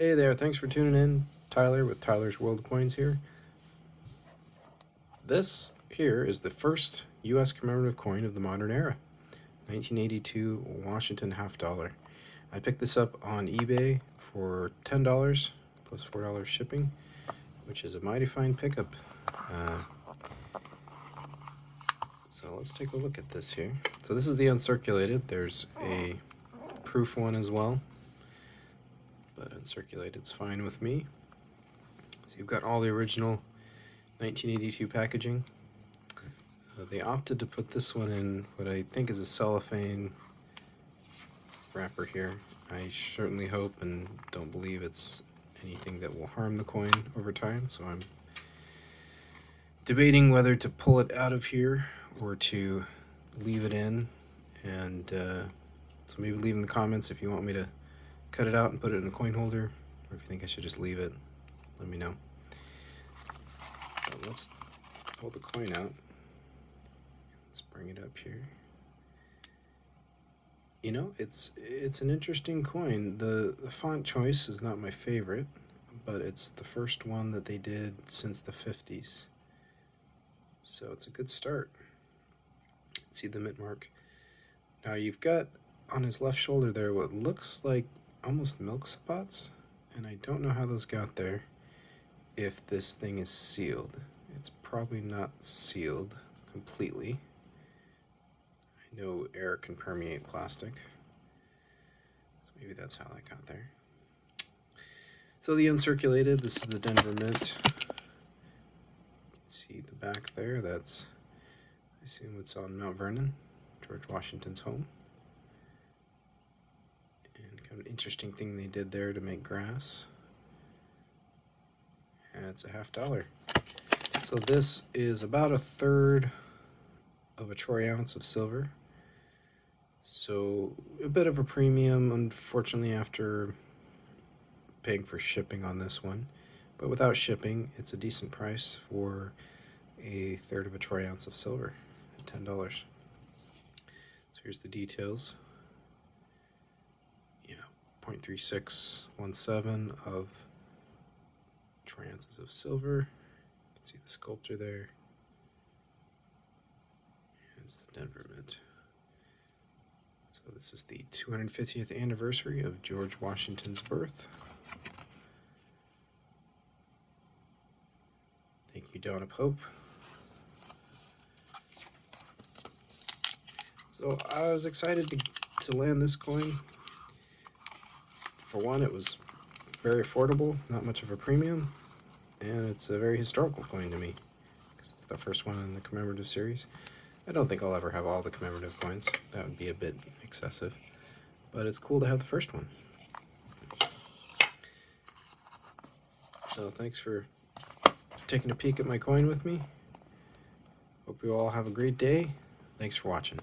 Hey there, thanks for tuning in. Tyler with Tyler's World Coins here. This here is the first US commemorative coin of the modern era, 1982 Washington half dollar. I picked this up on eBay for $10 plus $4 shipping, which is a mighty fine pickup. So let's take a look at this here. So this is the uncirculated. There's a proof one as well, but uncirculated's fine with me. So you've got all the original 1982 packaging. They opted to put this one in what I think is a cellophane wrapper here. I certainly hope and don't believe it's anything that will harm the coin over time, so I'm debating whether to pull it out of here or to leave it in. And so maybe leave in the comments if you want me to cut it out and put it in a coin holder, or if you think I should just leave it, let me know. So let's pull the coin out. Let's bring it up here. You know, it's an interesting coin. The font choice is not my favorite, but it's the first one that they did since the 50s. So it's a good start. See the mint mark. Now you've got on his left shoulder there what looks like almost milk spots, and I don't know how those got there if this thing is sealed. It's probably not sealed completely. I know air can permeate plastic, so maybe that's how that got there. So the uncirculated, this is the Denver Mint. See the back there, that's, I assume it's on Mount Vernon, George Washington's home. And kind of an interesting thing they did there to make grass. And it's a half dollar. So this is about 1/3 of a troy ounce of silver. So a bit of a premium, unfortunately, after paying for shipping on this one. But without shipping, it's a decent price for 1/3 of a troy ounce of silver, $10. So here's the details. Yeah, 0.3617 of troy ounces of silver. You can see the sculpture there. And it's the Denver Mint. So this is the 250th anniversary of George Washington's birth. Thank you, Dawn of Hope. So I was excited to land this coin. For one, it was very affordable, not much of a premium, and it's a very historical coin to me, because it's the first one in the commemorative series. I don't think I'll ever have all the commemorative coins. That would be a bit excessive, but it's cool to have the first one. So thanks for taking a peek at my coin with me. Hope you all have a great day. Thanks for watching.